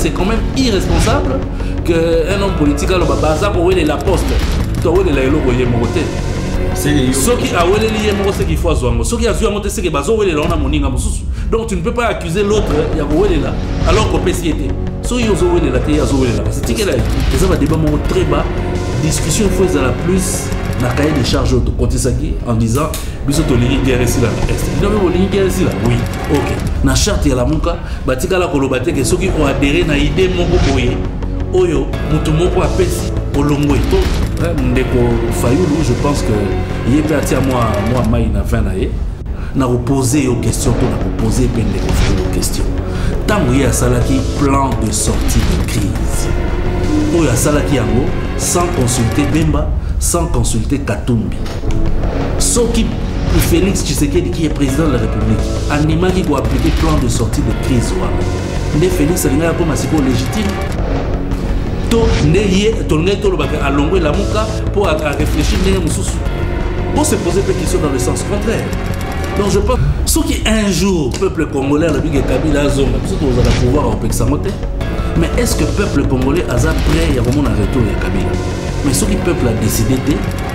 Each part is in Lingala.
c'est quand même irresponsable qu'un homme politique a le babaza pour la poste. Tu as la elo koye mokote. Ceux qui a lié c'est qu'il faut azouango. Ceux qui a azouango c'est que bazo wele la on a moninga mususu. Donc tu ne peux pas accuser l'autre il y a wele là alors qu'on peut s'y aider. Ceux qui ont wele la té azo wele là. C'est que là ça va débat très bas. Discussion il faut la plus na cahier de charge de côté ça qui en disant biso to ligne guerre ici là est. Il doit ligne guerre ici là. Oui. OK. Na charte ya la muka batika la kolobate que ceux qui ont adhéré na idée moko boye. Oyo mutu moko apesi olongo eto. Ndeko Fayulu, je pense que il est parti à moi mai na fin naie na reposer aux questions pour na reposer ben Ndeko Fayulu aux questions. Tant il y a salaki plan de sortie de crise. Il y a salaki yango sans consulter Bemba, sans consulter Katumbi. Ce qui Félix Tshisekedi qui est président de la République, anima qui doit appliquer plan de sortie de crise wana. Félix alinga pour masiko légitime. Pour réfléchir pour se poser des questions dans le sens contraire. Donc je pense ce qui un jour peuple congolais la bigue Kabila zone surtout vous allez pouvoir au Pexamote. Mais est-ce que peuple congolais a prêt il y a vraiment un retour à Kabila? Mais ce qui peuple a décidé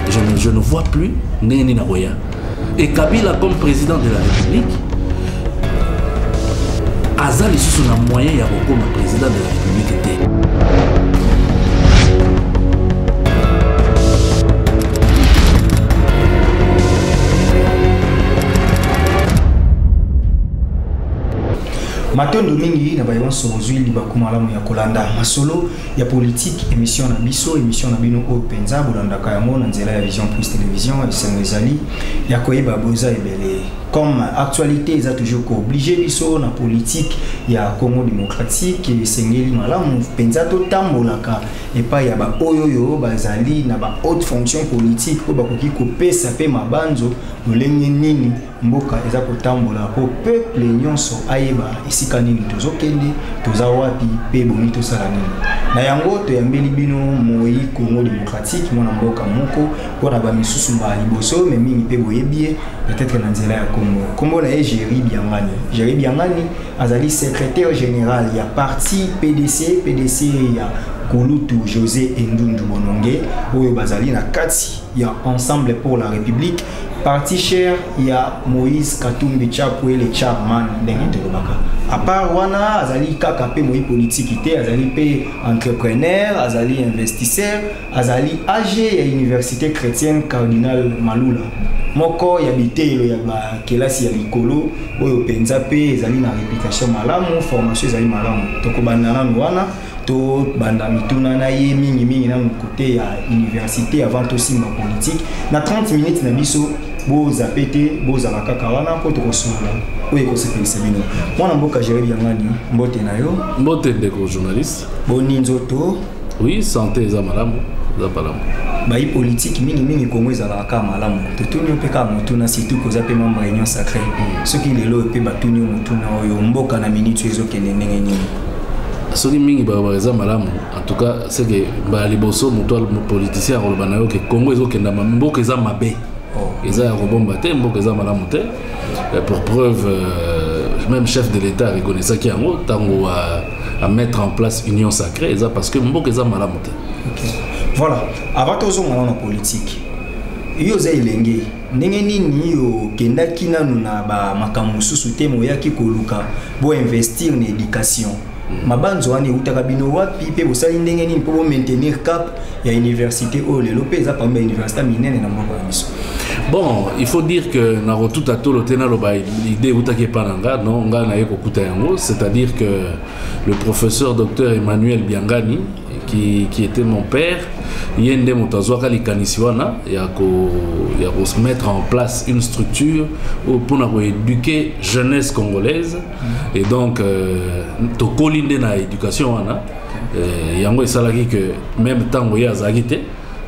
je ne vois plus Néni Naroya. Et Kabila comme président de la République Azali sous un moyen il y a comme président de la République était. Matondo mingi na bayon sozui libakumalamu ya kolanda masolo ya politique émission na biso émission na bino o penza bolanda kayamo na nzela ya Vision Plus télévision et Sengezali ya koyeba boza ebele comme actualité ils a toujours obligé biso na politique ya Congo démocratique et sengeli malamu penza to tambolaka et pas ya ba oyoyo bazali na ba haute fonction politique ko bakoki ko pesa pe mabanzo lolenge nini mboka eza ko tambola po peuple nyonso ayeba esika nini tozokende toza wapi pe boni to sala nini na yango to yambeli bino moi Congo démocratique mona mboka moko pona ba misusu ba liboso mais mingi pe boyebie peut-être na nzela ya Congo Congo na Jerry Biangani azali secrétaire général ya parti PDC ya Kolutu José Ndundu Bononge oyo bazali na kati ya Ensemble pour la République parti cher ya Moïse Katumbi Chapwe le chairman ndenge tolobaka à part wana azali kaka pe moi politique te azali pe entrepreneur azali investisseur azali AG ya université chrétienne Cardinal Malula moko ya bitelo ya ba kelasi ya likolo oyo penza pe ezali na réputation malamu formation ezali malamu tokobanda nanu wana to banda mituna na ye mingi na côté ya université avant aussi ma politique na 30 minutes na biso boza pété boza la kaka wana po to kosola oyo ko sepelisa bino mwana mboka Jerry Biangani mbote na yo mbote ndeko journaliste boni nzoto oui santé za malamu za malamu bayi politique mingi Congo ezala ka malamu totuni pe ka mutuna surtout ko za pe membre réunion sacrée ce qui lelo pe batuni mutuna oyo mboka na minute ezokende ndenge nini soki mingi baza malamu en tout cas c'est que ba liboso muto politicien akoloba na yo ke Congo ezokenda mboka eza mabe eza ya kobomba te mboka eza malamu te pour preuve même chef de l'État reconnaissaki yango tango à mettre en place union sacrée eza parce que mboka eza malamu te. Voilà avant tozongana na politique yo za ilenge ndenge nini yo kendaki nanu na ba makambo mususu te moyaki koluka bo investir na éducation mabanzo wana utaka bino wapi pe bosali ndenge nini po maintenir cap ya université o le lopeza pamba université minene na mboka biso. Bon, il faut dire que na tout à tout le tenalo ba l'idée utaki pananga non nga na yeko kuta yango, c'est-à-dire que le professeur docteur Emmanuel Biangani qui était mon père yende mutazwaka likanisiwana ya ko se mettre en place une structure pour éduquer jeunesse congolaise et donc to kolinde na éducation wana yango esalaki que même tango ya zagite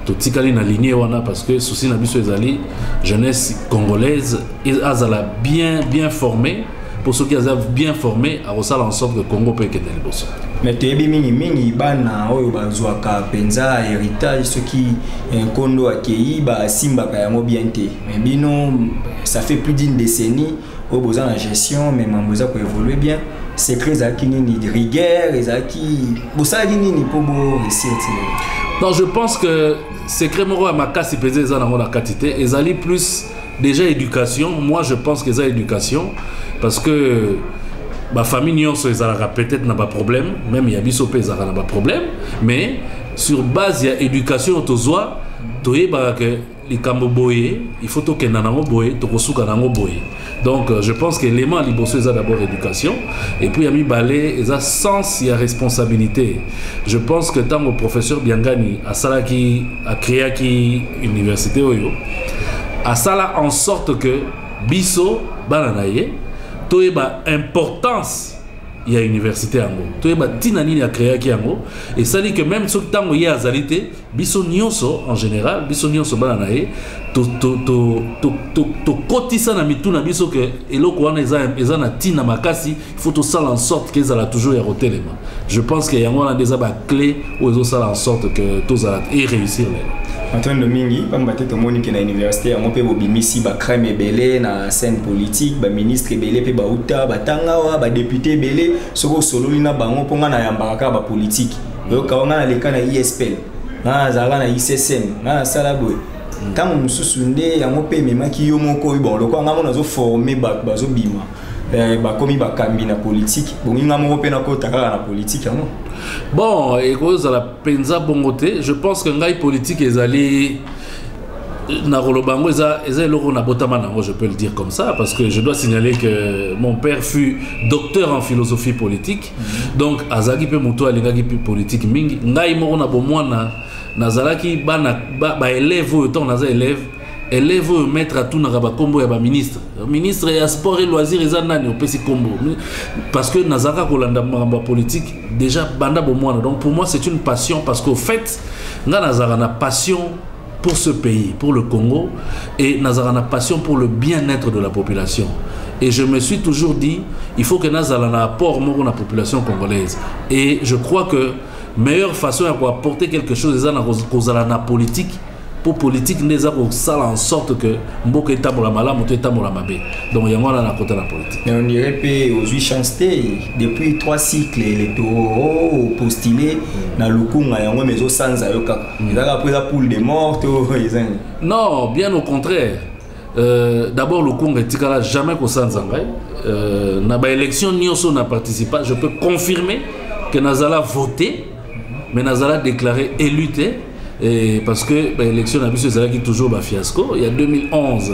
to tikali na lignée wana parce que souci na biso ezali jeunesse congolaise azala bien formée pour ceux qui sont bien formés à resala en sorte que Congo peut être le boss. Mais tu es mingi bana oyo bazwaka penza héritage ceux qui kondo akei ba simba ka yango bien te mais bino ça fait plus d'une décennie au besoin la gestion mais mamboza ko évoluer bien secret ezalaki nini rigueur ezalaki bosalaki nini mpo réussir ti? Non, je pense que secret moko ya makasi peze eza nango na kati te, ezali plus déjà éducation. Moi je pense que eza éducation parce que ma famille nyonso ezalaka peut-être na ba problème, même ya biso pe ezalaka na ba problème, mais sur base ya éducation tozwa toyebaka ke likambo boye il faut tokenda nango boye tokosuka nango boye. Donc je pense que l'élément liboso eza d'abord éducation et puis ya mibale eza sens ya responsabilité. Je pense que tant que professeur Biangani asalaki akreaki université oyo asala en sorte que biso bana na ye toyeba importance il y a université yango toyeba tina nini akreaki yango et ça dit que même soki tango ye azali te biso nyonso en général biso nyonso bana na ye to kotisa na mitu na biso que eloko wana eza na tina makasi il faut to sala en sorte que ezala toujours ya rotelema. Je pense que yango na déjà ba clé ou ezo sala en sorte que to zala et réussir là. Antoine Domingi, pamba te tomoni ke na université yango pe bobimisi ba crème ebele na scène politique, ba ministre ebele pe ba uta ba tangawa ba député ebele soko sololi na bango ponga na yambaka ba politique. Yo kawanga na leka na ISPL, na zala na ICSM, na sala boy. Tango mususu nde yango pe memaki yo moko bon lokwa ngamo nazo former bazo bima. Ba komi ba kambi na politique, bon ngamo pe na kota kaka na politique yango. Bon, et cause à la penza bongote, je pense que ngai politique ezali na rolobango eza eloko na botama nango, je peux le dire comme ça parce que je dois signaler que mon père fut docteur en philosophie politique. Donc azaki pe moto alingaki pe politique mingi. Ngai moko na bomwana nazalaki ba élève autant naza élève mettre à tout na ba kombo ya ba ministre ya sport et loisirs eza nani opesi kombo parce que nazaka kolanda mamba politique déjà banda bomwana. Donc pour moi c'est une passion parce qu'au fait nga nazaka na passion pour ce pays, pour le Congo, et nazaka na passion pour le bien-être de la population. Et je me suis toujours dit il faut que nazala na apport moko na population congolaise. Et je crois que meilleure façon pour apporter quelque chose eza na kozala na politique. Pour politique neza ko sala en sorte que mboka etabola malamu to etabola mabe. Donc yango na côté la politique. Mais on dirait pe aux 8 chanceté depuis 3 cycles électoraux postulés na lukunga yango mezo sanza yoka. Ezaka après la poule de mort to ezan. Non, bien au contraire. D'abord lukunga etikala jamais ko sanza ngai. Na ba élection nyonso na participa, je peux confirmer que nazala voter mais nazala déclaré élu. Et parce que l'élection a toujours un fiasco. Il y a 2011,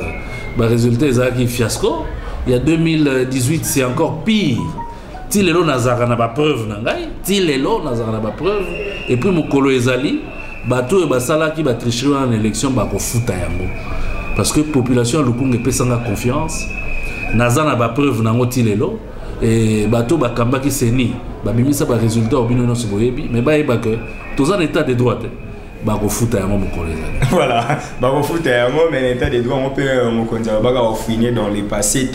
le résultat est un fiasco. Il y a 2018, c'est encore pire. Tilelo Nazara n'a pas preuve. Tilelo Nazara n'a pas preuve. Et puis Mokolo Ezali, bateau et basala qui va tricher en élection, bah ko futa yango. Parce que la population Lukunga peut s'en confiance. Nazara n'a pas preuve nango Tilelo. Et bateau bakamba qui s'est ni. Bah bimisa ba résultat au bino no soboyebi. Mais bah eba que tous en état de droit. Voilà, mais l'état des droits, on peut me dans le passé.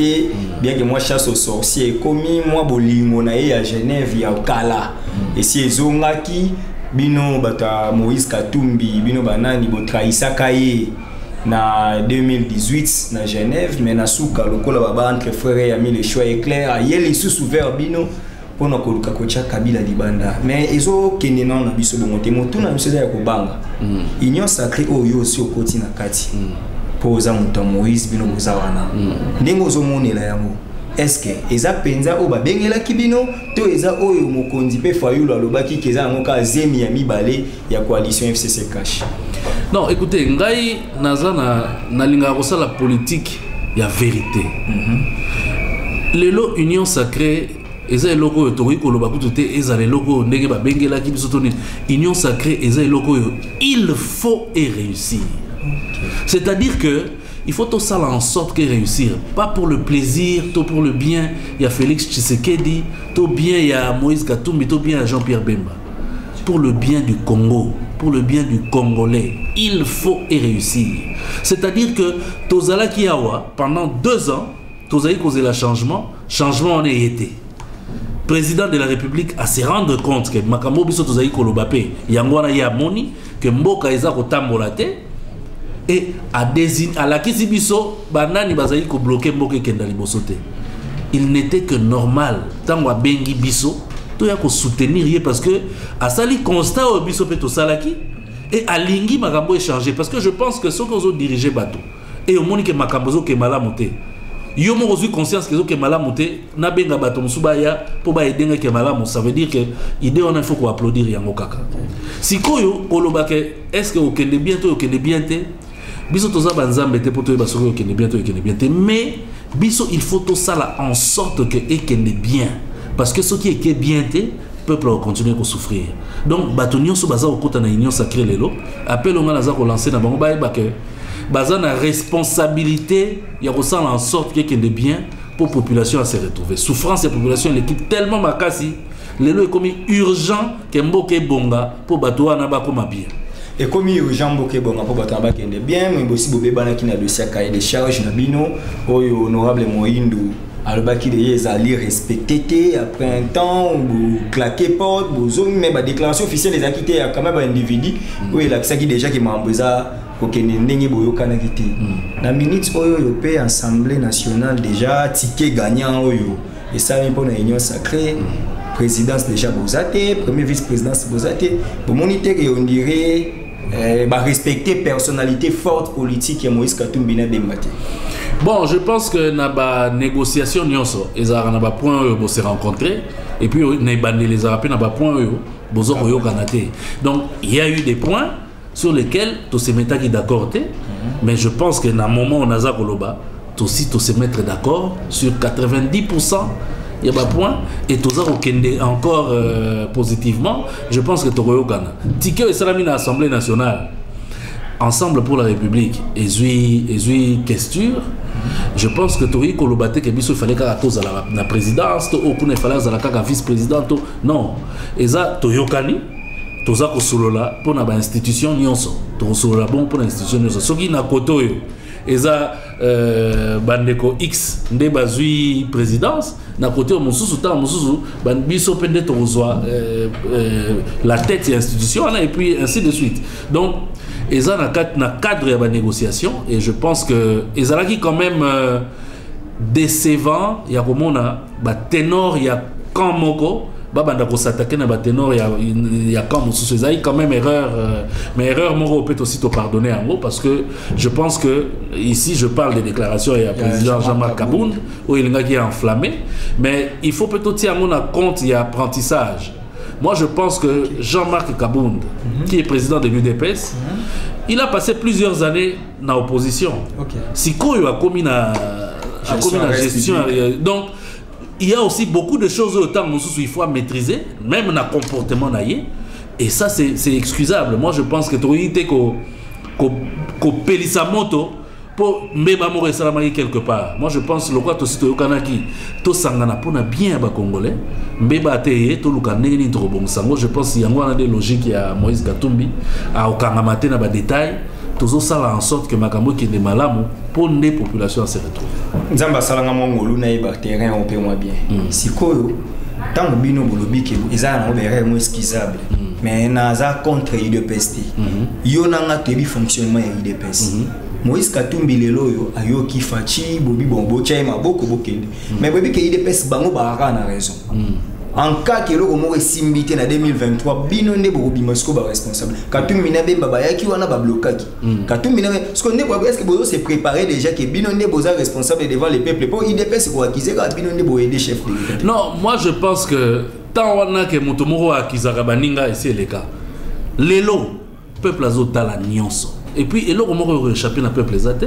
Bien que moi chasse aux sorciers, commis moi bolingo na à Genève, il y a Kala. Et si Zongaki, bino bata Moïse Katumbi, bino banani botraïsa kaye na 2018 na Genève, mais na souka lokola baba entre frères et amis les choix éclairs, yeli sous ouvert bino. Pour nous kocha Kabila libanda mais ezo kenena na biso bongote motu na biso ya kobanga union sacrée oyo aussi au côté na kati poza muta Moïse bino bozawana ndenge ozomonela yango est-ce que eza penza o babengela kibino to eza oyo mokonzi pe fayulu alobaki keza ngo ka zemi ya mibale ya coalition FCC cash? Non, écoutez, ngai nazana na linga ko la politique ya vérité. Lelo union sacrée eza eloko tokoki koloba kutu te eza eloko ndenge babengelaki biso toni union sacrée eza eloko il faut et réussir. C'est-à-dire que il faut tout ça en sorte que réussir, pas pour le plaisir, tout pour le bien. Il y a Félix Tshisekedi, tout bien il y a Moïse Katumbi, tout bien il y a Jean-Pierre Bemba. Pour le bien du Congo, pour le bien du Congolais, il faut et réussir. C'est-à-dire que Tozala Kiawa pendant 2 ans, Tozali causé le changement on a été. Président de la République à se rendre compte que makambo biso tozali kolobape yangwana ya moni que mboka eza kotambola te et à la kisi biso banani bazali ko bloquer mboka kenda liboso te. il n'était que normal tant wa bengi biso to ya ko soutenir parce que à sali constat au biso peto salaki et à lingi makambo échanger parce que je pense que ceux qui ont dirigé bateau et au monde que makambo ke malamote yo mo reçu conscience que ke malamote na benga bato musubaya pour ba aider ke malamo ça veut dire que idée on a faut ko applaudir yango kaka sikoyo koloba ke est-ce que okende bientôt okende bientôt biso toza banzambe te poto ba soko okende bientôt mais biso il faut tout ça là en sorte que ekende bien parce que ce qui est bien te peuple va continuer à souffrir donc bato nyonso baza okota na union sacrée lelo appel on a ko lancer na bango ba ke baza na responsabilité ya ko sala en sorte que ekende bien pour population à se retrouver souffrance de population l'équipe tellement makasi lelo est comme urgent que mboke bonga pour bato wana ba koma bien et comme urgent mboke bonga pour bato ba kende bien mais aussi bobe bana ki na dossier cahier de charge na bino oyo honorable Moïndou alobaki de ezali respecté après un temps ou claquer porte bozo mais ba déclaration officielle des acquittés a quand même un individu où il a qui déjà qui m'embeza kokende ndenge boyokana kiti na minutes oyo yo pe assemblée nationale déjà ticket gagnant oyo et ça même pour la union sacrée présidence déjà bozate premier vice-présidence bozate pour moniteur et on dirait respecter personnalité forte politique et Moïse Katumbi na Bembate. Bon, je pense que na ba négociation nyonso ezara na ba point bo se rencontrer et puis na bandé les arapé na ba point bozo ko yokanate. Donc il y a eu des points sur lesquels tous se mettent d'accord, mais je pense que dans le moment où on a ça koloba, tous se mettre d'accord sur 90%. Il y a un point et tous encore positivement. Je pense que Toroyo Ghana. Tike et Salami à l'Assemblée nationale, ensemble pour la République, et question. Je pense que Tori Kolobate il fallait qu'à cause de la présidence, ou qu'il fallait la vice-présidente. Non, et ça Toyokani. Toza ko solola pour na ba institution nyonso to solola bon pour institution nyonso soki na koto yo eza bandeko X nde bazui présidence na koto mosusu ta mosusu ban biso pende to zwa la tête de l'institution et puis ainsi de suite donc eza na cadre ya ba négociation et je pense que ezala qui quand même décevant ya komona ba ténor ya kamoko babanda ko s'attaquer na baténor il y a comme sous ces quand même erreur mais erreur moro peut aussi te pardonner en gros parce que je pense que ici je parle des déclarations et à président Jean-Marc Kabound où il est enflammé mais il faut peut-être tirer en compte il y a apprentissage. Moi je pense que Jean-Marc Kabound qui est président de l'UDPS il a passé plusieurs années dans l'opposition. Si quoi a commis la gestion donc il y a aussi beaucoup de choses au temps où il faut maîtriser, même dans le comportement naïe. Et ça, c'est excusable. Moi, je pense que tu as été qu'on pèle sa moto pour m'émamorer salamari quelque part. Moi, je pense que le quoi aussi tu as tout sangana pour bien les Congolais. Mbeba teye tout le cané ni trop bon sango. Je pense qu'il y a des logiques il y a Moïse Katumbi à Okangamate na ba détail. Tout ça en sorte que makambo qui est malamu pour les populations se retrouvent. Nzamba salanga mongolu na iba terrain on peut moins bien. Sikoyo tant bino bolobi ke ezana obere mo excusable. Mais naza contre UDPS. Yo nanga tebi fonctionnement ya UDPS. Moïse Katumbi lelo yo ayoki fachi bobi bombo chai maboko bokende. Mais bobi ke UDPS bango baraka na raison. En cas que l'on aurait simbité en 2023, binonde bobimasco ba responsable. Katumbi na be baba yaki wana ba blocaki. Katumbi na ce qu'on est est-ce que bozo s'est préparé déjà que binonde boza responsable devant les peuples pour IDPS ko accuser ka binonde bo aider chef de l'État. Non, moi je pense que tant wana que mutomoro akizaka baninga et c'est le cas. Lelo peuple azota la nyonso. Et puis elo komoko échapper na peuple zate.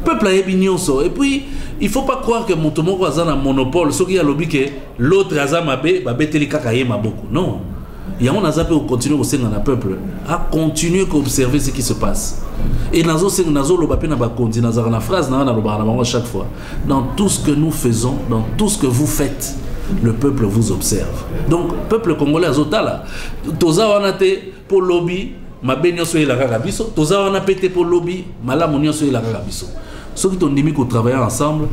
Peuple a nyonso et puis il faut pas croire que Motomoko a un monopole, ce qui a lobby que l'autre a mabé, babeteli kakaye maboko. Non. Il y a un azapé au continuer au sein d'un peuple, à continuer à observer ce qui se passe. Et nazo seng nazo lobapé na bakondi nazara na phrase na na chaque fois. Dans tout ce que nous faisons, dans tout ce que vous faites, le peuple vous observe. Donc peuple congolais azotala, toza wana te pour lobby, mabenyo so la kakabiso, toza wana pété pour lobby, malamunyo so la kakabiso. Ceux qui ont dit qu'on travaille ensemble,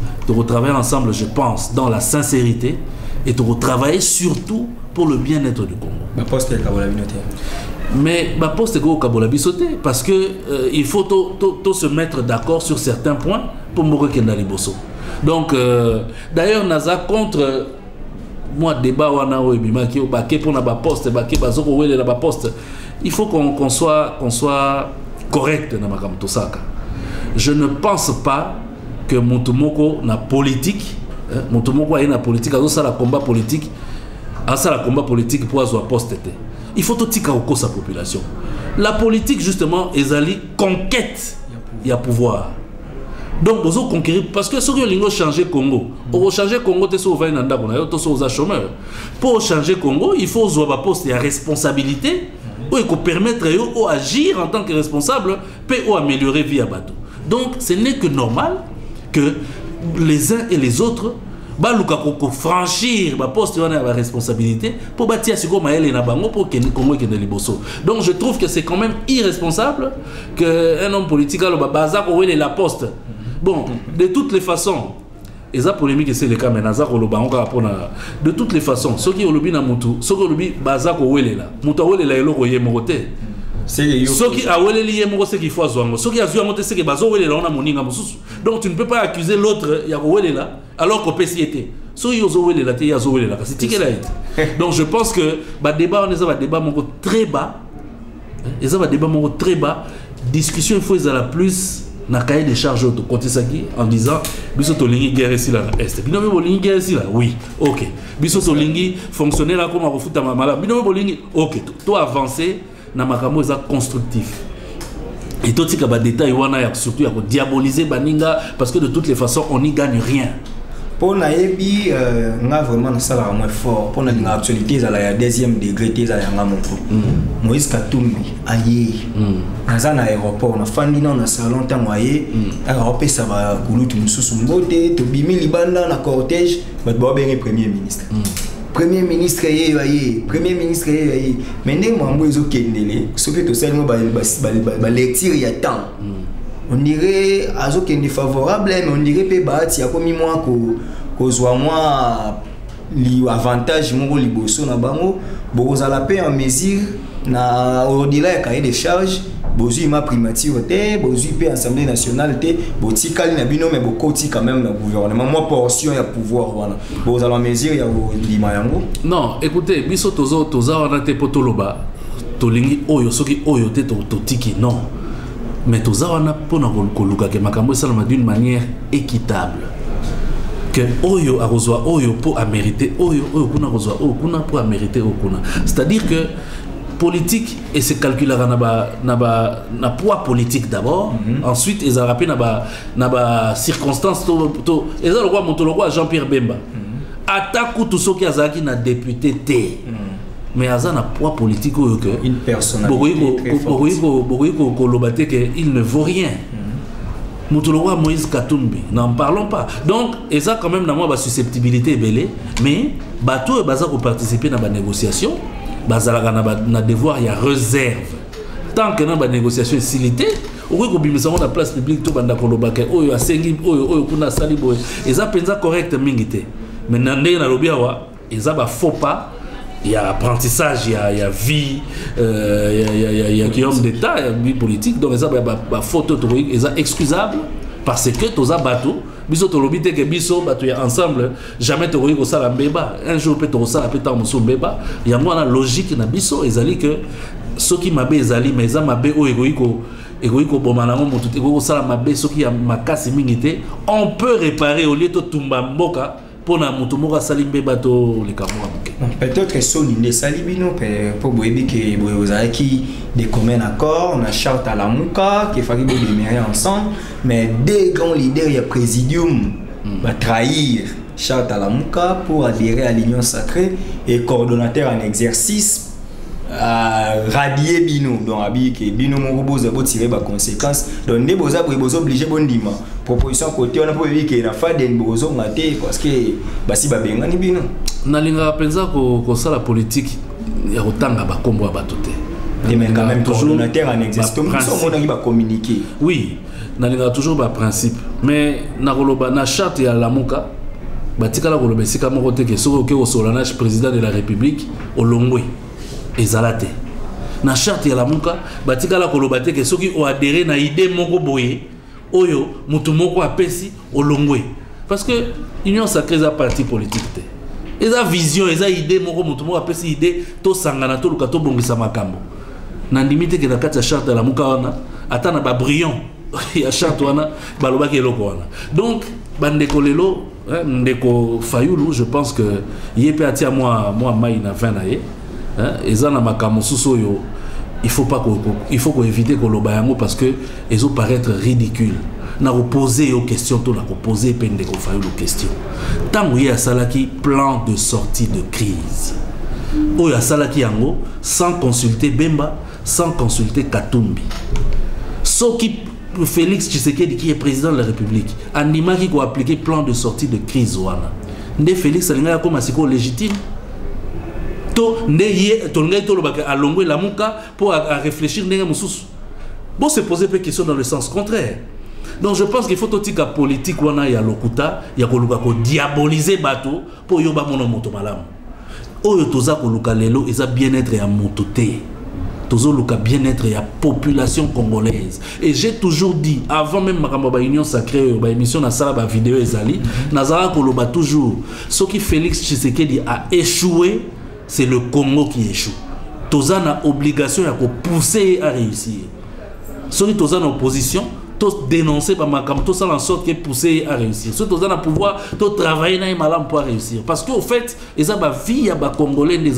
je pense, dans la sincérité et de retravailler surtout pour le bien-être du Congo. Ma poste est Kabolabinoté. Mais ma poste est Kabolabinoté parce que il faut se mettre d'accord sur certains points pour mourir Kendali Bosso. Donc d'ailleurs naza contre moi débat wana o bimaki o baké pour na ba poste baké bazoko wele la ba poste. Il faut qu'on soit correct dans makambo tosaka. Je ne pense pas que Montumoko na politique, Montumoko a une politique, a ça la combat politique, pour avoir poste. Il faut tout tika au sa population. La politique justement ezali conquête, il y a pouvoir. Donc vous conquérir parce que ce que lingo changer Congo, pour changer Congo te sauver nanda kona to sauver chômeur. Pour changer Congo, il faut avoir poste et responsabilité ou il faut permettre au agir en tant que responsable pour améliorer vie à bateau. Donc ce n'est que normal que les uns et les autres franchir ma poste et la responsabilité pour bâtir ce qu'on a pour que Congo ait des liboso. Donc je trouve que c'est quand même irresponsable qu'un homme politique a la poste. Bon, de toutes les façons, et ça polémique c'est le cas mais de toutes les façons, ceux qui ont le bin à Moutou, ceux qui ont le bin bazak au wele là, Moutou wele là elo koye morote. Ceux qui a wele lié moro c'est qu'il faut azouango, ceux qui a zouango c'est que bazo wele là on a moninga mususu. Donc tu ne peux pas accuser l'autre ya wele là alors qu'au PCT. Ceux qui ont wele là te ya wele là, c'est ticket là. Donc je pense que bah débat on est ça va débat moko très bas. Et ça va débat moko très bas. Discussion il faut la plus na cahier de charge de côté Saki en disant biso to lingi guerre ici là est bino me lingi guerre ici là oui ok biso to lingi fonctionner là comme refuta mamala bino me lingi ok to avancer na makambo ça constructif et tout tika ba détail wana ya surtout ya ko diaboliser baninga parce que de toutes les façons on n'y gagne rien. Pour naebi nga vraiment na sala moins fort pour na actualité za la deuxième degré za ya nga moko Moïse Katumbi aye naza na aéroport na fandi na salon tango aye aéroport ça va kulutu mususu mbote to bimi libanda na cortège bat ba bengi premier ministre premier ministre premier ministre mais ndé mo ambo ezo kendele soki to sali mo ba lecture ya temps. On dirait azo qui est défavorable mais on dirait pe baati ya komi moi ko zwa moi li avantage mo liboso na bango boza la paix en mesure na au-delà ya cahier de charge bozu ma primature te bozu pe assemblée nationale te botikali na bino mais bokoti quand même na gouvernement moi portion ya pouvoir wana boza la mesure ya lima yango. Non écoutez biso toza wana te potoloba tolingi oyo soki oyo te to tiki non. Mais tout ça on a pour nous que makambo ça d'une manière équitable que oyo a reçoit oyo pour mériter oyo kuna reçoit kuna pour mériter kuna c'est-à-dire que politique et se calculer na poids politique d'abord ensuite ils ont rappelé na ba circonstances to et ça le roi Jean-Pierre Bemba attaque tout ce qui a zaki na député T. Mais à un poids politique une personnalité il ne vaut rien. Moutouloua Moïse Katumbi, n'en parlons pas. Donc, et ça quand même dans moi susceptibilité belée, mais bateau et baza pour participer dans la négociation, baza na devoir il y a réserve. Tant que dans la négociation est silité, au lieu que la place publique tout banda kolobake oyo asengi oyo kuna sali boy, et ça penza correct mingité. Mais nandé na lobiawa, et ça ba faux pas. Il y a apprentissage, il y a vie, il y a homme d'État, il y a vie politique. Donc, ça va photo, c'est excusable parce que tous les bateaux, biso to lobite que biso bateau ensemble, jamais tu aurais ça la béba. Un jour peut tu ça la péta musu béba. Il y a moi la logique na biso, ezali que ceux qui m'abe ezali mais ça m'abe o egoïko bomanango motu ego ça la m'abe ceux qui a makasi mingité, on peut réparer au lieu de tumba mboka. Pour na mutumura salimbe bato les kamura peut-être solide salibino pour boyebi que bozaki des communs accords on a charte à la muka qui fallait démarrer ensemble mais des grands leaders il y a présidium va trahir charte à la muka pour adhérer à l'union sacrée et coordonnateur en exercice radier bino donc abi que bino mon boza bo tirer ba conséquences donc ne boza bozo obligé bondima proposition côté on a pas vu que na faden bozo ngate parce que basi ba benga ni bino na linga penza ko sala politique ya kotanga ba kombo ba toté mais quand même coordonnateur en exercice tout le monde va communiquer oui na linga toujours ba principe mais na koloba na charte ya la moka batikala koloba sika moko te ke soko ke au solennage président de la République olongwe ezalate na charte ya la muka batikala kolobate ke soki o adhérer na idée moko boye oyo mutu moko apesi olongwe parce que Union Sacrée est un parti politique. Ils ont vision, ils ont idée, ils appelle cette idée, tout sangana, tout le cateau bongisa makambo. Nandimite que dans la charte de la Moukawana, attends ba brillant, il y a charte wana, baloba qui est lokowana. Donc, bandeko lelo, ndeko Fayoulou, je pense que il peut attirer moi maïna 20 naé, ils ont makambo soso il faut qu'on évite que l'obayango parce que ils ont paraître ridicules. Na reposer aux questions, tout na reposer pendeko Fayoulou questions. Tant où il y a salaki plan de sortie de crise. Où il y a salaki yango sans consulter Bemba, sans consulter Katumbi. Ce qui Félix Tshisekedi qui est président de la République, Anima qui a appliqué plan de sortie de crise wana. Nde Félix Alinga comme asiko légitime. To nde yé to ngai to lobaka alongo la muka pour réfléchir ndenga mususu. Bon se poser des questions dans le sens contraire. Donc je pense qu'il faut tout la politique wana ya lokuta ya koluka ko diaboliser bateau pour yoba mono moto malamu. Oyo toza koluka lelo eza bien-être ya mototé. Tozo luka bien-être ya population congolaise. Et j'ai toujours dit avant même ma Union Sacrée ba émission na sala ba vidéo ezali nazara koloba toujours ce qui Félix Tshisekedi a échoué, c'est le Congo qui échoue. Toza na obligation ya ko pousser à réussir. Ce qui toza na opposition tous dénoncer par ma cam, tout ça en sorte que pousser à réussir. Surtout dans le pouvoir, tout travailler dans les malams pour réussir. Parce qu'au fait, ils ont vie à Congolais des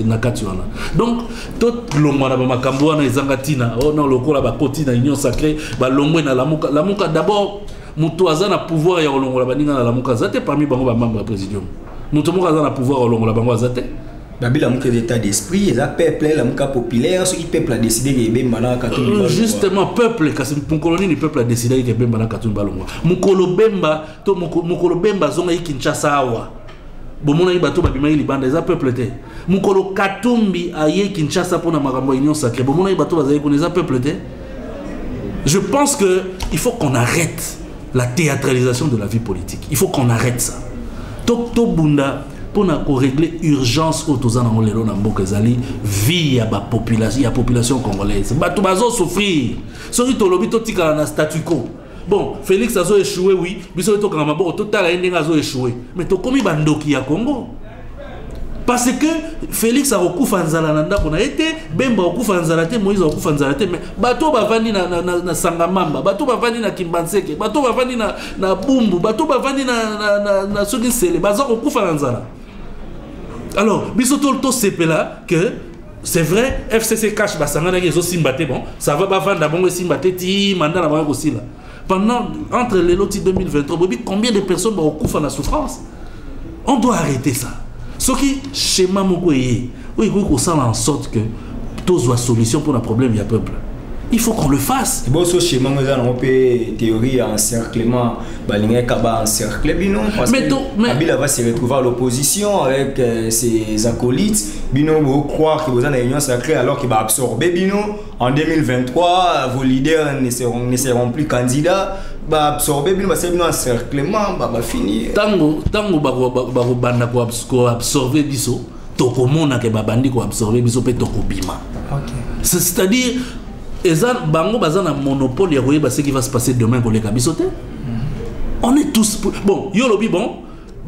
na Katuana. Donc tout le monde a ma camboana les angatina. Oh non, le cola ba kotina Union Sacrée, ba longwe na la muka d'abord mutoaza na pouvoir ya olongo la baninga na la muka zate parmi bango ba membre présidium. Mutomo na pouvoir olongo la bango zate. Babila muka d'état d'esprit, la peuple, la muka populaire, ce qui peuple a décidé que Bembana Katumbi. Justement, peuple, parce que mon colonie, le peuple a décidé que Bembana Katumbi Balongo. Mukolo Bemba, to Mukolo Bemba zonga yi Kinshasa awa. Bomona yi bato babima yi libanda, eza peuple te. Mukolo Katumbi a yi Kinshasa pour na makambo Union Sacrée. Bomona yi bato bazayi ko eza peuple te. Je pense que il faut qu'on arrête la théâtralisation de la vie politique. Il faut qu'on arrête ça. To bunda pour régler urgence aux tozana ngolelo na mboka ezali vie ya population congolaise bato bazo souffrir soki tolobi to tika na statu quo. Bon, Félix a échoué, oui, biso to kanga maboko total a échoué, mais to komi bandoki ya Congo parce que Félix a okufa nzala na ndako na été Bemba okufa nzala te, Moïse okufa nzala te, mais bato bavandi na Sangamamba, bato bavandi na Kimbanseke, bato bavandi na Bumbu, bato bavandi na soki sele bazo okufa nzala. Alors, bisoto sepela que c'est vrai, FCC cache basangana qui est simbaté bon, ça va pas vendre d'abord simbaté ti mandat la banque aussi là. Pendant entre les lotis 2023, combien de personnes vont couper la souffrance? On doit arrêter ça. Ce qui schéma mokoye, oui, qu'on s'en en sorte que tous voient solution pour le problème du peuple. Il faut qu'on le fasse. Bon, ce schéma, on peut théorie encerclement, encercler Bino, parce que Kabila va se retrouver à l'opposition avec ses acolytes. Bino va croire que vous avez une union sacrée alors qu'il va absorber Bino. En 2023, vos leaders ne seront plus candidats. Va absorber Bino, c'est un encerclement, va finir. Tango banda ko absorber Biso, toko mona ke babandi ko absorber Biso pe toko bima. C'est-à-dire bango bazana monopole ya koyeba ce qui va se passer demain pour les kabisote. On est tous bon, yo lobi bon,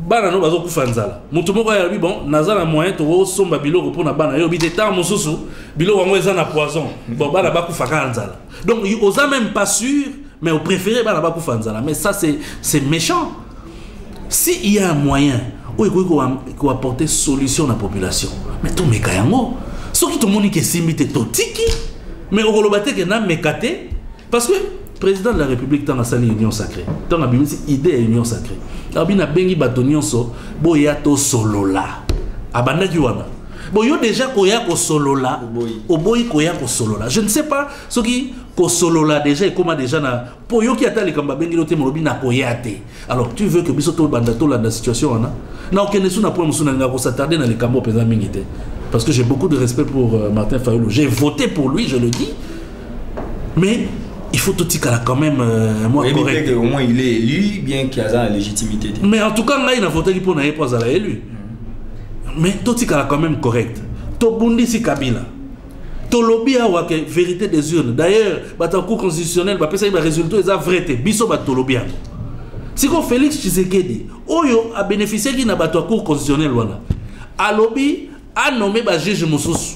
bana no bazo kufanzala. Mutu moko ya lobi bon, nazana moyen to somba biloko pour na bana yo bité ta mosusu, biloko wango ezana poison. Bon bana ba kufaka nzala. Donc osa même pas sûr, mais au préféré bana ba kufanzala. Mais ça c'est méchant. Si il y a un moyen où il faut apporter solution à la population. Mais tout me kayango. Ce qui te montre que c'est mité totiki. Mais au Rolobate que n'a mécaté parce que le président de la République dans la salle Union Sacrée, dans la Bible, c'est idée Union Sacrée. Alors il a bengi batonion so, boyato solo là. Abanda kiwana. Bon yo déjà koya ko solo là, oboyi koya ko solo là. Je ne sais pas ce qui ko solo là déjà et comment déjà na pour yo qui attend les kamba bengi lote molobi na koyate. Alors tu veux que biso to bandato là dans situation na. Na okene suna pour musuna nga ko s'attarder dans les kambo président mingité. Parce que j'ai beaucoup de respect pour Martin Fayoulou. J'ai voté pour lui, je le dis. Mais il faut tout dire quand même moi correct. Au moins il est élu, bien qu'il y ait la légitimité. Mais en tout cas, là, il a voté pour n'aller pas à l'élu. Mais tout dit quand même correct. To bundi si Kabila. To lobby a la vérité des urnes. D'ailleurs, le cours constitutionnel, il y a un résultat, il y a vrai. Biso ba to lobby. siko Félix Tshisekedi oyo a bénéficié qui na bato cour constitutionnel wana alobi a nommé ba juge mosusu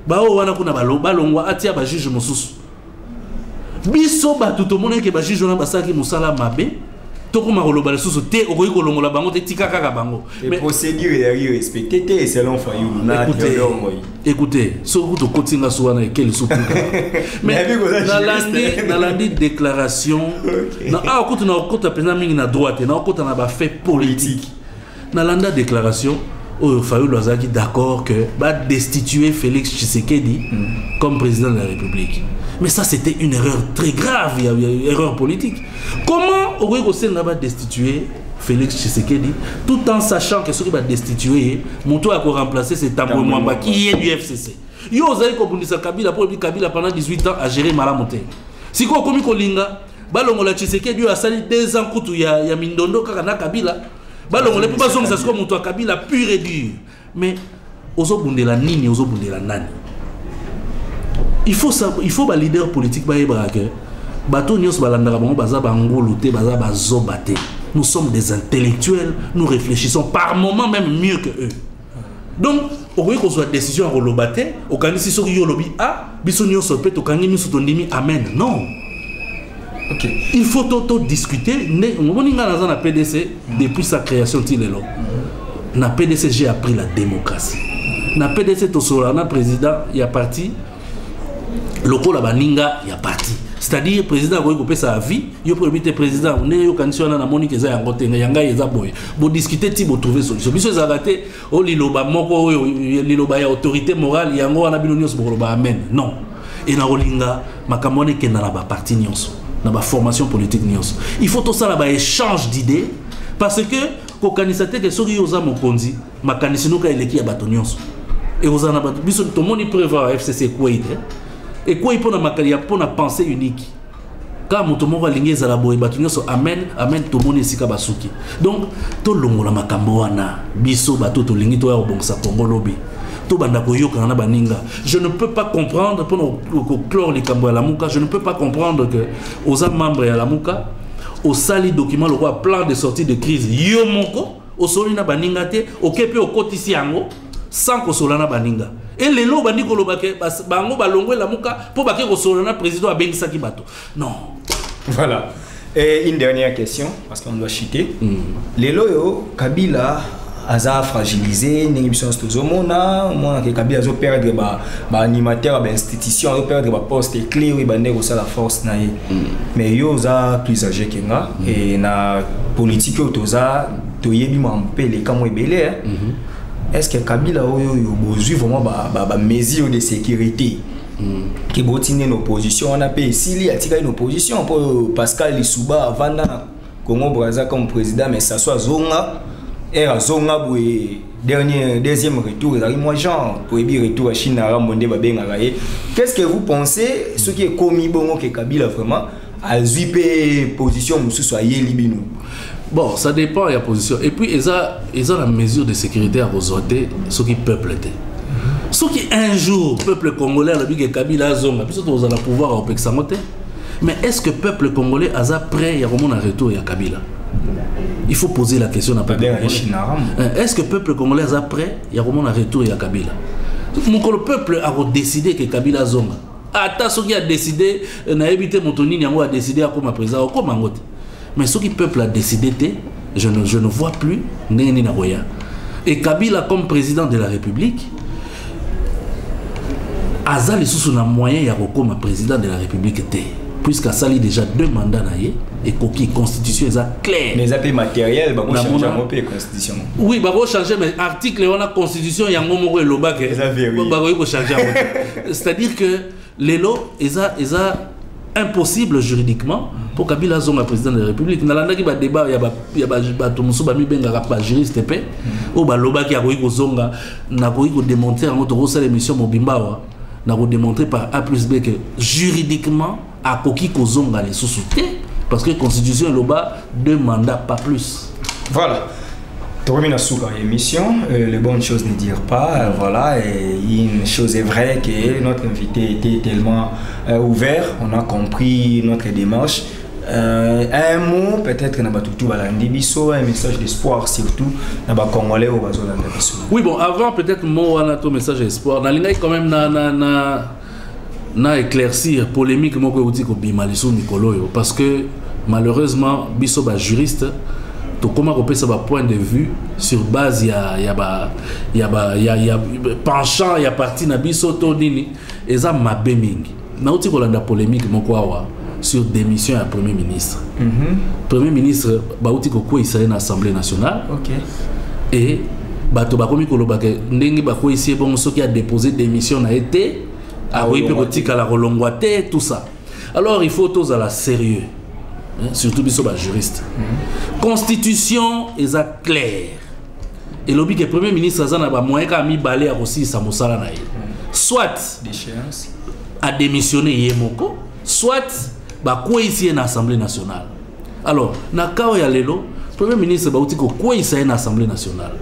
ba o wana kuna baloba longwa atia ba juge mosusu biso bato to mona ke ba juge wana basaki musala mabe tokoma koloba lisusu te okoki kolongola bango te tika kaka bango mais procédure est respectée te selon Fayulu na écoutez so ku to kotinga so wana ekeli so puka mais nalandi déclaration na a okutu na okota pena mingi na droite na okota na ba fait politique nalanda déclaration oyo Fayulu azaki d'accord que va destituer Félix Tshisekedi comme président de la République. Mais ça, c'était une erreur très grave, il y a une erreur politique. Comment Ogoïko Senna va destituer Félix Tshisekedi tout en sachant que ce qui va destituer, Monto a remplacé c'est Tambo Mwamba qui est du FCC. Yo Ozaï Kobundisa Kabila pour Kabila pendant 18 ans à gérer Malamote. Si ko komi kolinga, balongola Tshisekedi a sali 2 ans kutu ya Mindondo kaka Kabila. Balongola pour bazong ça soit Monto Kabila pur et dur. Mais ozo bundela nini, ozo bundela nani. Il faut un leader politique nous sommes des intellectuels, nous réfléchissons par moments même mieux que eux. Donc, au lieu qu'on soit décision à rolobater, au cas où si yolobi a, bisonio sopet, au cas où nous sommes amen. Non. Okay. Il faut tout discuter. On a PDC depuis sa création na PDC j'ai appris la démocratie. Na PDC to solana président il y a parti loko la baninga ya parti. C'est-à-dire président ko kopé sa vie, yo premier président on est yo kanisiona na Monique eza yango tenga yanga eza boy. Bo discuter ti bo trouver solution. Biso za raté o liloba moko liloba ya autorité morale yango wana bino nyos bo ba amen. Non. Et na rolinga makamone ke na ba parti nyos. Na ba formation politique nyos. Il faut tout ça là ba échange d'idées parce que ko kanisate ke soki yo za mokonzi makanisino ka eleki ya bato nyos. Et aux ana bato biso to moni prévoir FCC quoi et quoi il peut na pensée unique quand mutomo va lingi za la boy bato nyos amen amen to moni sika basuki. Donc to longola makambo wana biso bato to lingi to ya obongsa Congo lobi. Je ne peux pas comprendre, pour clore les cambo à la Mouka, je ne peux pas comprendre que aux membres à la Mouka, au sali document, le roi plan de sortie de crise, Yomoko, au solina baningate, au kepe au kotisiango, sans que solana baninga. Et les lots bandiko lobake, bango balongwe la Mouka, pour baké au solana président à Bengisaki Bato. Non. Voilà. Et une dernière question, parce qu'on doit chuter. Les lots, Kabila. Aza fragilisé, n'émission stozomona, mona que Kabila zo perdre ba animateur ba institution, zo perdre ba poste clé ou ba nego ça la force na ye. Mais yo za plus âgé que nga et na politique otoza to yebi mo ampele kamo ebele. Est-ce que Kabila oyo yo bozui vraiment ba mesure de sécurité qui botine une opposition on a payé s'il atika une opposition pour Pascal Lissouba vanda na Congo Brazza comme président mais ça soit zonga et à Zonga deuxième retour, moi genre pour dire retour à Chine à Rambonde Babenga. Qu'est-ce que vous pensez ce qui est commis bon que Kabila vraiment a zuipé position monsieur soit Yelibino? Bon, ça dépend de la position. Et puis ils ont la mesure de sécurité à resorter ce qui peuple était. Ce qui un jour peuple congolais a dit que Kabila Zonga, puis surtout vous allez pouvoir au Pexamote. Mais est-ce que peuple congolais a prêt à remonter un retour à Kabila? Il faut poser la question à peuple congolais. Est-ce que le peuple congolais est prêt? Il y a vraiment un retour à Kabila. Le peuple a décidé que Kabila zonga. Attends, ceux qui a décidé, n'a évité Montonini a décidé à comme président ou comme Angote. Mais ceux qui le peuple a décidé, je ne vois plus Néni Nagoya. Et Kabila comme président de la République, Azal est sous un moyen comme président de la République. Puisqu'à sali déjà 2 mandats et que la constitution est claire. Mais ça peut matériel, bah changer la constitution. Oui, bah changer mais article on a constitution il y a un moment le bac. C'est-à-dire que les lois est impossible juridiquement pour Kabila Zonga président de la République. Dans la qui va débat il y a tout muso ba mi benga pas juriste pe ou ba loba qui a ko Zonga na ko démontrer en autre ça l'émission Mobimba na ko démontrer par A plus B que juridiquement à Koki Kozonga les sous-soutés parce que la constitution est là-bas 2 mandats pas plus. Voilà. Termine la émission. Les bonnes choses ne dire pas. Voilà. Et une chose est vraie que notre invité était tellement ouvert. On a compris notre démarche. Un mot peut-être na batutu balandi biso, un message d'espoir surtout na ba congolais au bazolanda biso. Oui bon, avant peut-être moi on a ton message d'espoir. Na linga quand même na éclaircir polémique moko outi ko bimaliso mikolo yo parce que malheureusement biso ba juriste to comment on peut ça ba point de vue sur base ya penchant ya parti na biso to nini eza mabe mingi. Na outi ko landa polémique moko awa sur démission à Premier ministre. Premier ministre, Baouti Koko ici à l'Assemblée nationale. Et Bato Bakomi Kolobake, Nengi Bako ici, bon, ceux qui a déposé démission a été à la relonguate, tout ça. Alors il faut tous à la sérieux, hein, surtout les juristes. Constitution est claire. Et l'objet que le Premier ministre a moyen qu'à mi balé aussi sa moussala naï. Soit à démissionner Yemoko, soit quoi ici à l'Assemblée nationale. Alors, nakao ya lelo, Premier ministre Baouti quoi ici à l'Assemblée nationale.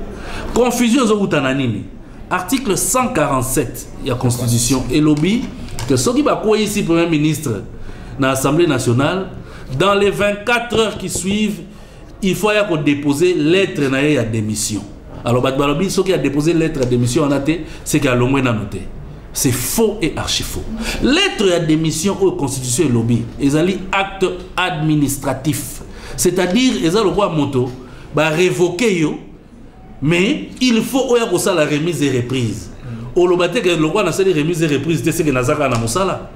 Confusion zogutananini. Article 147 de la Constitution et lobby que ce qui va quoi ici Premier ministre dans l'Assemblée nationale, dans les 24 heures qui suivent, il faut qu'on déposer lettre à démission. Alors, ce qui a déposé lettre à démission en athée, c'est qu'il y a le moins noté. C'est faux et archi faux. Lettre à démission aux constitution et lobby, ils ont acte administratif. C'est-à-dire, ils ont le droit moto, révoquer yo, mais il faut que la remise et reprise. Au lobate que le droit n'a pas de remise et reprise, c'est ce que Nazaka na musala.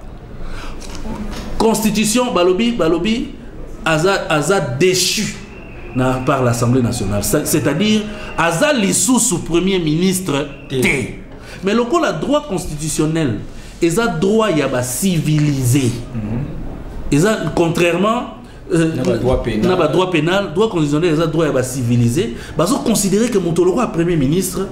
Constitution, balobi, aza déchu par l'Assemblée nationale. C'est-à-dire, aza lissou sous Premier ministre T. Mais le coup, le droit constitutionnel, ils ont droit à civiliser. Ils ont, contrairement droit pénal, droit constitutionnel, ils ont droit à civiliser. Ils ont considéré que mon roi Premier ministre,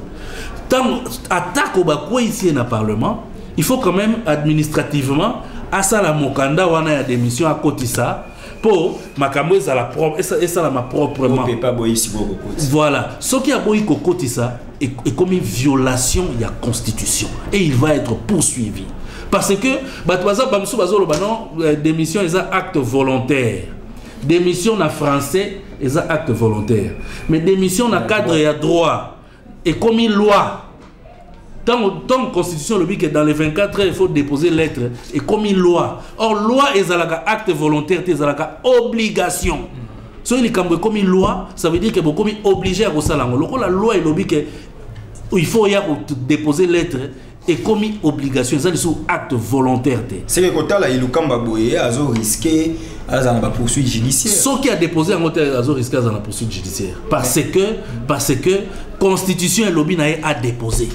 tant attaque au Bakou ici dans le Parlement, il faut quand même administrativement, à ça la Mokanda, on a des missions à côté ça. Pour ma caméra, ça la propre, et ça la ma proprement. Voilà. Ce qui a boyi côté ça est comme une violation de la Constitution et il va être poursuivi parce que démission est un acte volontaire. Démission en français est un acte volontaire. Mais démission en cadre et droit et comme une loi. Tant la Constitution le dit que dans les 24 heures, il faut déposer lettre et comme une loi. Or, loi est un acte volontaire, est une obligation. Si il y a comme une loi, ça veut dire que vous êtes obligé à faire ça. La loi est dit qu'il faut déposer lettre et comme une obligation. C'est un acte volontaire. C'est que quand il a risqué à poursuite judiciaire. Ce qui a déposé un risqué à la poursuite judiciaire. Parce que Constitution et lobby n'a à déposer.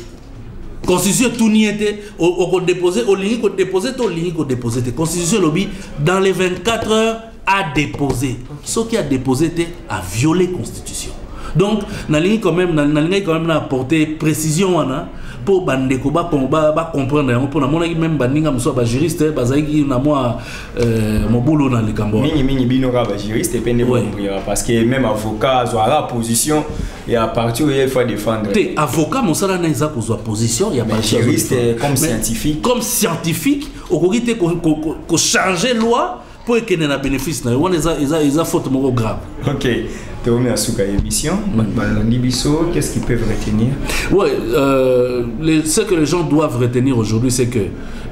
Constitution tout n'y était au déposé au ligne déposé Constitution lobby dans les 24 heures à déposer. Ce qui a déposé était à violer Constitution. Donc na ligne quand même na apporter précision pour bandeko ba comprendre pour na mona même bandinga mso ba juriste bazaki na moi mon boulot dans les cambo mingi bino ka ba juriste dépend parce que même avocat zo la position et à partir il faut défendre avocat mon sala na za ko position il y a pas juriste comme scientifique au côté ko changer loi pour que ne na bénéfice na on ils a faute mo grave. OK. Qu'est-ce qu'ils peuvent retenir? Oui, ce que les gens doivent retenir aujourd'hui, c'est que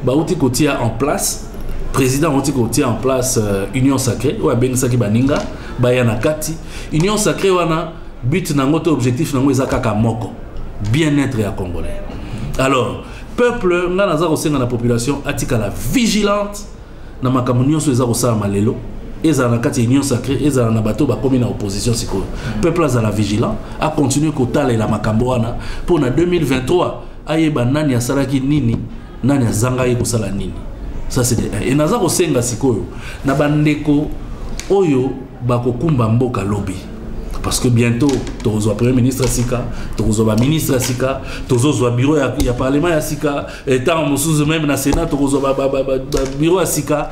Baouti Kotia en place, président Baouti Kotia en place Union Sacrée, ou Ben Saki Baninga, Bayana Kati, Union Sacrée, wana but nangoto objectif nango ezakaka moko, bien-être à Congolais. Alors, peuple, nga nazako senga na population atika la vigilante, na makamunyo so ezako sa malelo. Et dans la Union sacrée, et dans la bateau, comme une opposition, c'est quoi? Peuple a la vigilant, a continué à la Makamboana pour 2023. Ayeba nani ya salaki nini, nani ya zanga yeko sala nini. Ça c'est et nazako senga sikoyo. Na bandeko oyo bako kumba mboka lobby. Parce que bientôt, tu as Premier ministre Sika, tu as ministre Sika, tu as bureau ya parlement Sika, et tant même na Sénat, tu as bureau Sika.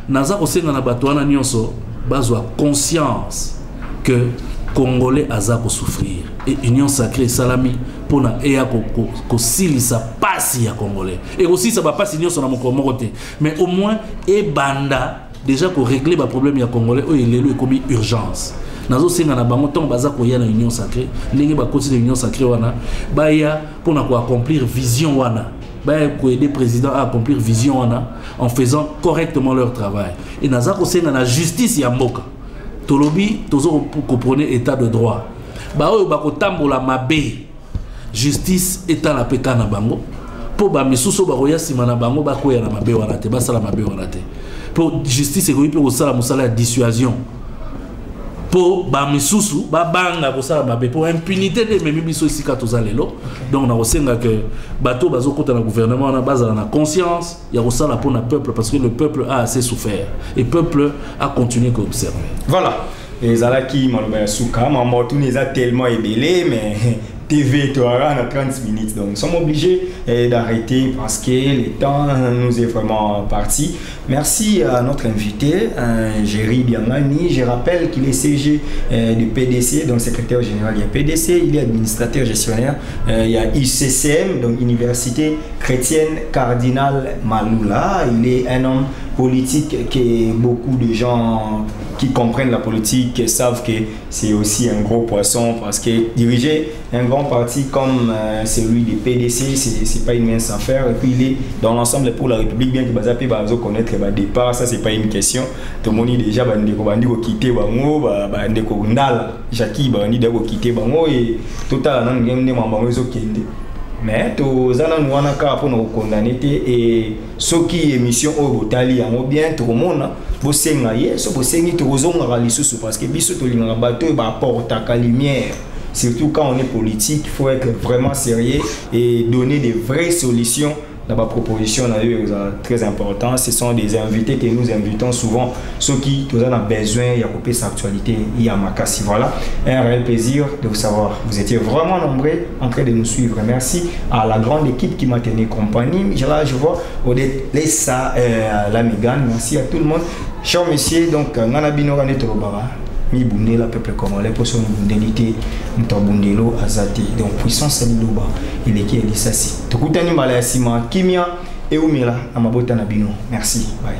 Naza osenga na batwana nyonso bazwa conscience que Congolais azako souffrir et Union sacrée salami pona eya ko silisa pasi ya Congolais et aussi ça va pas nyonso na mokomokote mais au moins e banda déjà pour régler le problème ya congolais il est comme urgence nazo senga na bango tant baza ko ya na union sacrée ndenge ba côté de union sacrée wana ba ya pour na ko accomplir vision wana ba ko aider président à accomplir vision wana en faisant correctement leur travail et naza ko senga na justice ya mboka tolobi tozo ko prôner état de droit ba oyo ba ko tambola mabe justice état la peka na bango pour ba misuso ba koya sima na bango ba koya na mabe wana te ba sala mabe wana te pour justice et ko sala musala dissuasion pour ba misusu ba banga ko sala mabe pour impunité de memi biso sika tozalelo donc na kosenga que bato bazo kota na gouvernement na bazala na conscience ya ko sala pour na peuple parce que le peuple a assez souffert et peuple a continué à observer. Voilà. Et Zalaki Maloba Souka, maman tout n'est tellement ébélé mais TV Toara dans 30 minutes. Donc nous sommes obligés d'arrêter parce que le temps nous est vraiment parti. Merci à notre invité, Géry Biangani. Je rappelle qu'il est CG du PDC, donc secrétaire général. Il y a PDC, il est administrateur gestionnaire. Il y a ICCM, donc Université chrétienne Cardinal Maloula. Il est un homme politique que beaucoup de gens qui comprennent la politique savent que c'est aussi un gros poisson parce que diriger un grand parti comme celui du PDC, c'est pas une mince affaire. Et puis il est dans l'ensemble pour la République, bien que Bazapi va connaître le départ, ça c'est pas une question. Tout le monde est déjà bandiko quitter bango, bandiko ndala, Jackie bandiko quitter bango et total nan ngem ne mambango zo kende. Mais tous les gens pour nous condamner et ceux qui émission au botali en bien tout le monde bosenga yeso bosengi tozonga lisusu parce que biso to linga bateau ba porta ka lumière surtout quand on est politique il faut être vraiment sérieux et donner des vraies solutions. Dans ma proposition, très important, ce sont des invités que nous invitons souvent, ceux qui ont besoin de couper sa actualité, il y a Makassi. Voilà, un réel plaisir de vous savoir. Vous étiez vraiment nombreux en train de nous suivre. Merci à la grande équipe qui m'a tenu compagnie. Là, je vois Odette Lessa, la Mégane. Merci à tout le monde. Chers messieurs, donc, Nanabino Ranetolobara. Mi bunde la peuple congolais pour son bundélité mtabundelo azati donc puissance liloba il est qui est lissasi tukutani mala ya sima kimia et umela amabota na bino merci bye.